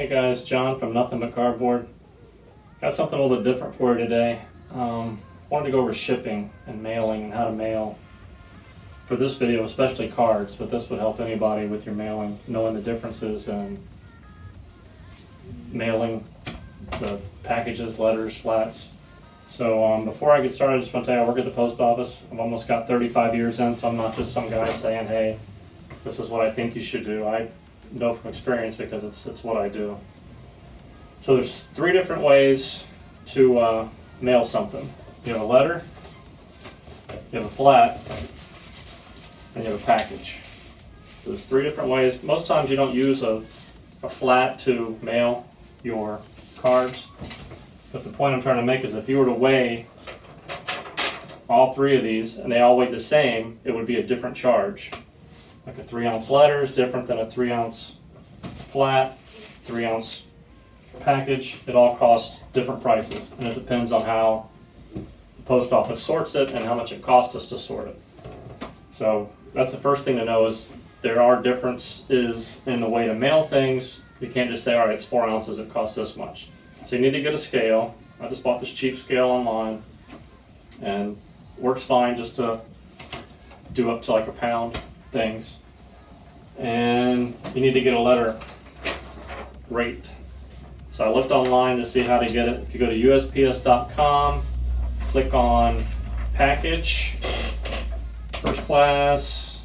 Hey guys, John from Nothing But Cardboard. Got something a little bit different for you today. Wanted to go over shipping and mailing and how to mail for this video, especially cards, but this would help anybody with your mailing, knowing the differences in mailing the packages, letters, flats. So before I get started, I just want to tell you I work at the post office. I've almost got 35 years in, so I'm not just some guy saying, hey, this is what I think you should do. I know from experience because it's what I do. So there's 3 different ways to mail something. You have a letter, you have a flat, and you have a package. So there's 3 different ways. Most times you don't use a flat to mail your cards, but the point I'm trying to make is if you were to weigh all 3 of these and they all weighed the same, it would be a different charge. Like a 3-ounce letter is different than a 3-ounce flat, 3-ounce package. It all costs different prices, and it depends on how the post office sorts it and how much it costs us to sort it. So that's the first thing to know, is there are differences in the way to mail things. You can't just say, all right, it's 4 ounces, it costs this much. So you need to get a scale. I just bought this cheap scale online, and works fine just to do up to like a pound things. And you need to get a letter rate. So I looked online to see how to get it. If you go to USPS.com, click on package, first class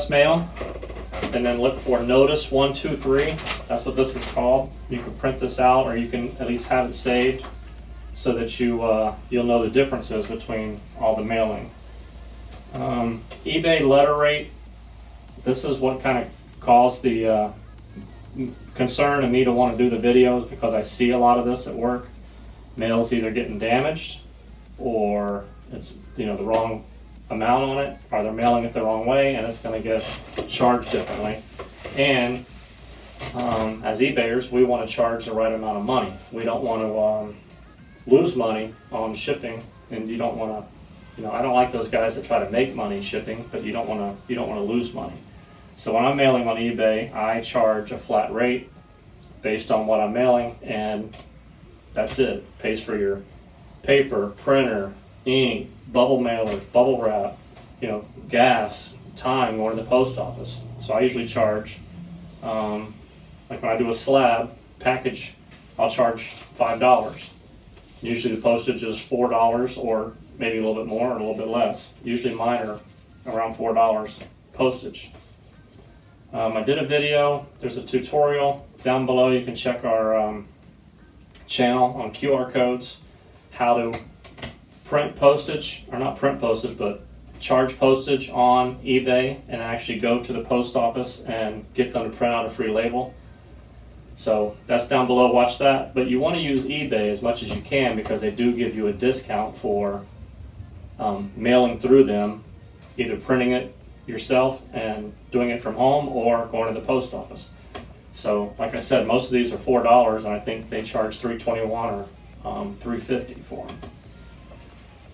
mail, and then look for notice 1, 2, 3. That's what this is called. You can print this out, or you can at least have it saved so that you'll know the differences between all the mailing. eBay letter rate. This is what kind of caused the concern in me to want to do the videos, because I see a lot of this at work. Mail's either getting damaged, or it's the wrong amount on it, or they're mailing it the wrong way and it's going to get charged differently. And as eBayers, we want to charge the right amount of money. We don't want to lose money on shipping, and you don't want to. I don't like those guys that try to make money shipping, but you don't want to lose money. So when I'm mailing on eBay, I charge a flat rate based on what I'm mailing, and that's it. It pays for your paper, printer, ink, bubble mailers, bubble wrap, gas, time going to the post office. So I usually charge, like when I do a slab package, I'll charge $5. Usually the postage is $4, or maybe a little bit more or a little bit less. Usually mine are around $4 postage. I did a video. There's a tutorial down below. You can check our channel on QR codes, how to print postage, or not print postage, but charge postage on eBay and actually go to the post office and get them to print out a free label. So that's down below, watch that. But you want to use eBay as much as you can, because they do give you a discount for mailing through them, either printing it yourself and doing it from home, or going to the post office. So like I said, most of these are $4, and I think they charge $3.21 or $3.50 for them.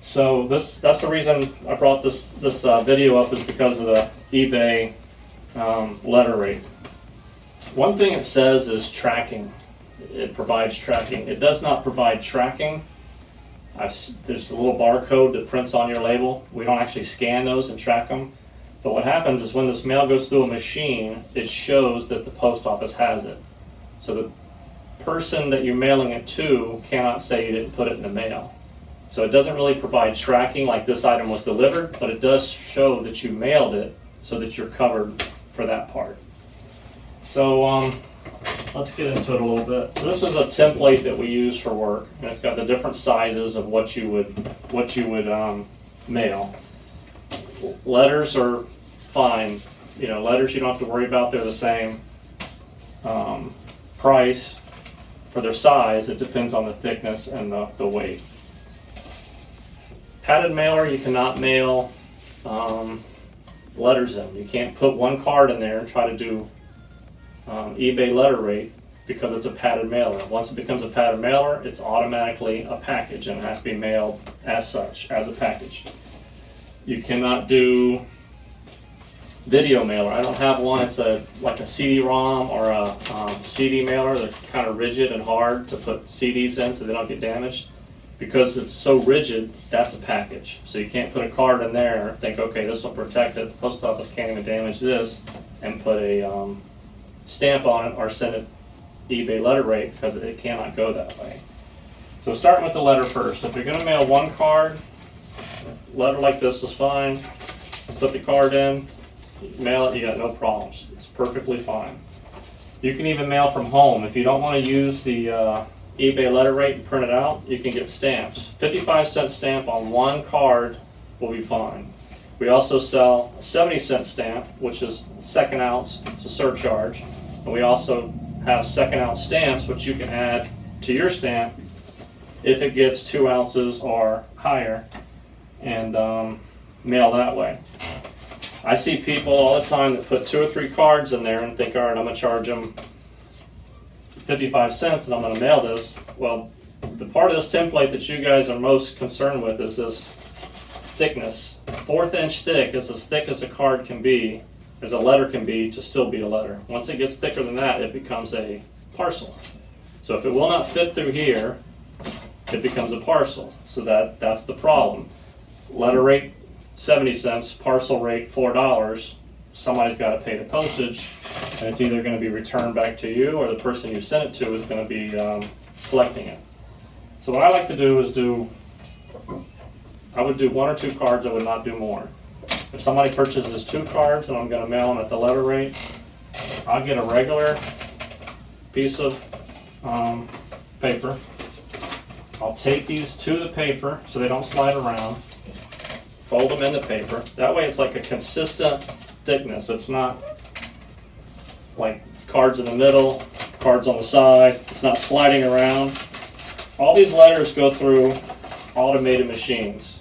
So that's the reason I brought this video up, is because of the eBay letter rate. One thing it says is tracking. It provides tracking. It does not provide tracking. There's a little barcode that prints on your label. We don't actually scan those and track them. But what happens is when this mail goes through a machine, it shows that the post office has it. So the person that you're mailing it to cannot say you didn't put it in the mail. So it doesn't really provide tracking like this item was delivered, but it does show that you mailed it, so that you're covered for that part. So let's get into it a little bit. So this is a template that we use for work, and it's got the different sizes of what you would mail. Letters are fine. Letters you don't have to worry about. They're the same price for their size. It depends on the thickness and the weight. Padded mailer, you cannot mail letters in. You can't put one card in there and try to do eBay letter rate, because it's a padded mailer. Once it becomes a padded mailer, it's automatically a package, and it has to be mailed as such, as a package. You cannot do video mailer. I don't have one. It's like a CD-ROM or a CD mailer. They're kind of rigid and hard to put CDs in so they don't get damaged. Because it's so rigid, that's a package. So you can't put a card in there and think, okay, this will protect it. The post office can't even damage this, and put a stamp on it or send it eBay letter rate, because it cannot go that way. So starting with the letter first. If you're going to mail one card, letter like this is fine. Put the card in, mail it, you got no problems. It's perfectly fine. You can even mail from home. If you don't want to use the eBay letter rate and print it out, you can get stamps. 55-cent stamp on one card will be fine. We also sell a 70-cent stamp, which is second ounce. It's a surcharge. And we also have second ounce stamps, which you can add to your stamp if it gets 2 ounces or higher, and mail that way. I see people all the time that put 2 or 3 cards in there and think, all right, I'm going to charge them 55 cents and I'm going to mail this. Well, the part of this template that you guys are most concerned with is this thickness. 1/4 inch thick is as thick as a card can be, as a letter can be, to still be a letter. Once it gets thicker than that, it becomes a parcel. So if it will not fit through here, it becomes a parcel. So that's the problem. Letter rate 70 cents, parcel rate $4. Somebody's got to pay the postage, and it's either going to be returned back to you, or the person you sent it to is going to be collecting it. So what I like to do is I would do 1 or 2 cards. I would not do more. If somebody purchases 2 cards and I'm going to mail them at the letter rate, I'll get a regular piece of paper. I'll tape these to the paper so they don't slide around. Fold them in the paper. That way it's like a consistent thickness. It's not like cards in the middle, cards on the side. It's not sliding around. All these letters go through automated machines.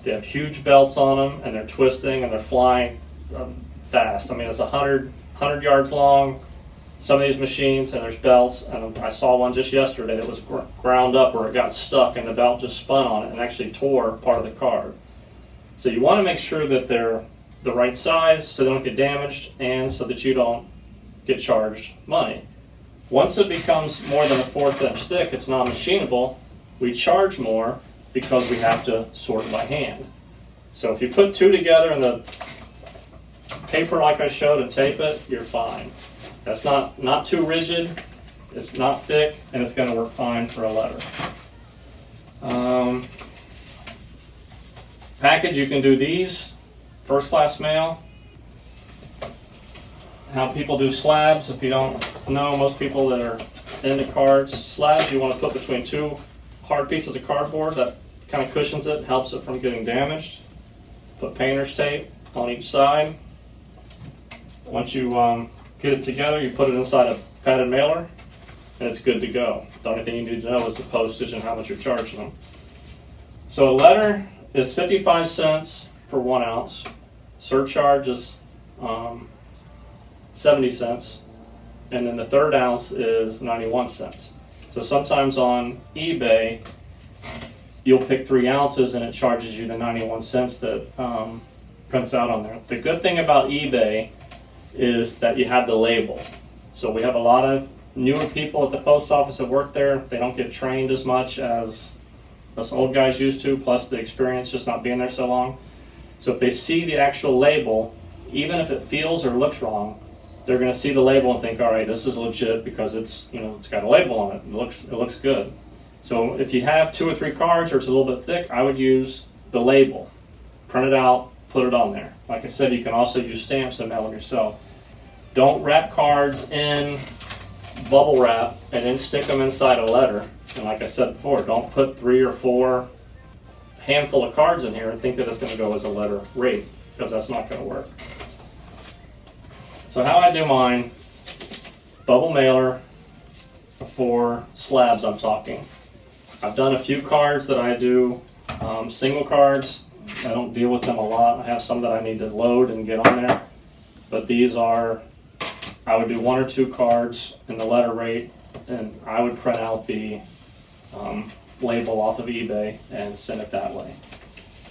They have huge belts on them, and they're twisting and they're flying fast. I mean, it's 100 yards long, some of these machines, and there's belts. And I saw one just yesterday that was ground up, where it got stuck and the belt just spun on it and actually tore part of the card. So you want to make sure that they're the right size so they don't get damaged, and so that you don't get charged money. Once it becomes more than a 1/4 inch thick, it's not machinable. We charge more because we have to sort it by hand. So if you put 2 together in the paper like I showed and tape it, you're fine. That's not too rigid, it's not thick, and it's going to work fine for a letter. Package, you can do these, first class mail. How people do slabs, if you don't know, most people that are into cards, slabs you want to put between 2 hard pieces of cardboard. That kind of cushions it, helps it from getting damaged. Put painter's tape on each side. Once you get it together, you put it inside a padded mailer, and it's good to go. The only thing you need to know is the postage and how much you're charging them. So a letter is 55 cents for 1 ounce. Surcharge is 70 cents. And then the 1/3 ounce is 91 cents. So sometimes on eBay, you'll pick 3 ounces and it charges you the 91 cents that prints out on there. The good thing about eBay is that you have the label. So we have a lot of newer people at the post office that work there. They don't get trained as much as us old guys used to, plus the experience just not being there so long. So if they see the actual label, even if it feels or looks wrong, they're going to see the label and think, all right, this is legit because it's got a label on it. It looks good. So if you have 2 or 3 cards or it's a little bit thick, I would use the label. Print it out, put it on there. Like I said, you can also use stamps and mail them yourself. Don't wrap cards in bubble wrap and then stick them inside a letter. And like I said before, don't put 3 or 4 handful of cards in here and think that it's going to go as a letter rate, because that's not going to work. So how I do mine, bubble mailer for slabs I'm talking. I've done a few cards that I do single cards. I don't deal with them a lot. I have some that I need to load and get on there. But these are, I would do 1 or 2 cards in the letter rate, and I would print out the label off of eBay and send it that way.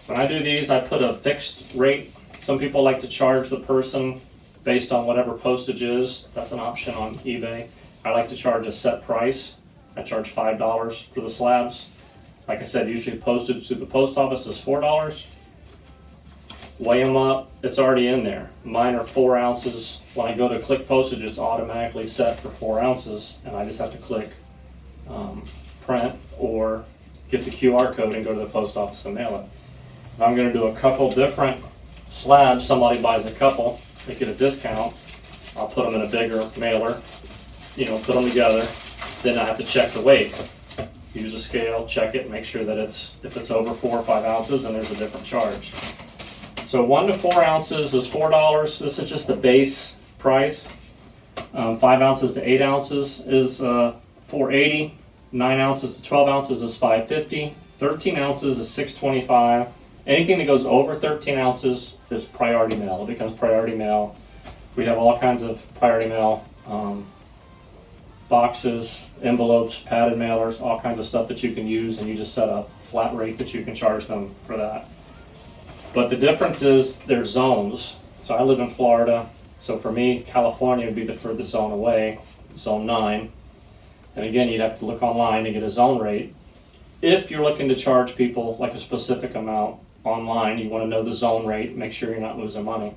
When I do these, I put a fixed rate Some people like to charge the person based on whatever postage is. That's an option on eBay. I like to charge a set price. I charge $5 for the slabs. Like I said, usually postage to the post office is $4. Weigh them up, it's already in there. Mine are 4 ounces. When I go to click postage, it's automatically set for 4 ounces, and I just have to click print or get the QR code and go to the post office and mail it. If I'm going to do a couple different slabs, somebody buys a couple, they get a discount, I'll put them in a bigger mailer, put them together, then I have to check the weight. Use a scale, check it, make sure that if it's over 4 or 5 ounces, then there's a different charge. So 1 to 4 ounces is $4. This is just the base price. 5 ounces to 8 ounces is $4.80. 9 ounces to 12 ounces is $5.50. 13 ounces is $6.25. Anything that goes over 13 ounces is priority mail. It becomes priority mail. We have all kinds of priority mail, boxes, envelopes, padded mailers, all kinds of stuff that you can use, and you just set a flat rate that you can charge them for that. But the difference is there's zones. So I live in Florida, so for me, California would be the furthest zone away, zone 9. And again, you'd have to look online to get a zone rate. If you're looking to charge people like a specific amount online, you want to know the zone rate, make sure you're not losing money.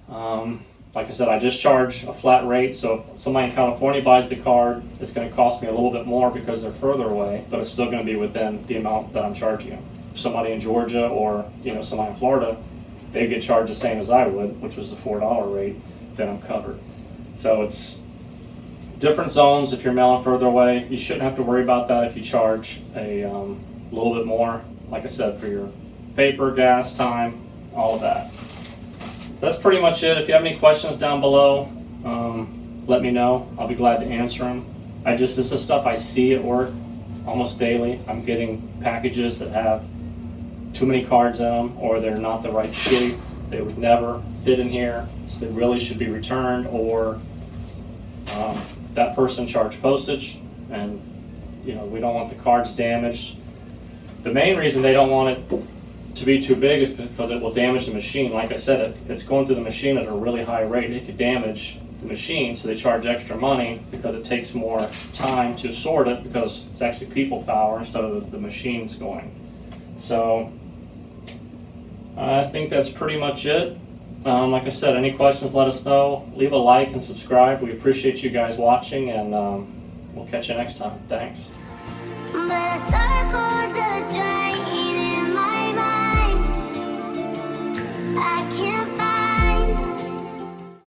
Like I said, I just charge a flat rate, so if somebody in California buys the card, it's going to cost me a little bit more because they're further away, but it's still going to be within the amount that I'm charging them. Somebody in Georgia or somebody in Florida, they get charged the same as I would, which was the $4 rate, then I'm covered. So it's different zones. If you're mailing further away, you shouldn't have to worry about that if you charge a little bit more, like I said, for your paper, gas, time, all of that. So that's pretty much it. If you have any questions down below, let me know. I'll be glad to answer them. This is stuff I see at work almost daily. I'm getting packages that have too many cards in them, or they're not the right shape. They would never fit in here, so they really should be returned, or that person charged postage, and we don't want the cards damaged. The main reason they don't want it to be too big is because it will damage the machine. Like I said, it's going through the machine at a really high rate. It could damage the machine, so they charge extra money because it takes more time to sort it, because it's actually people power instead of the machines going. So I think that's pretty much it. Like I said, any questions, let us know. Leave a like and subscribe. We appreciate you guys watching, and we'll catch you next time. Thanks.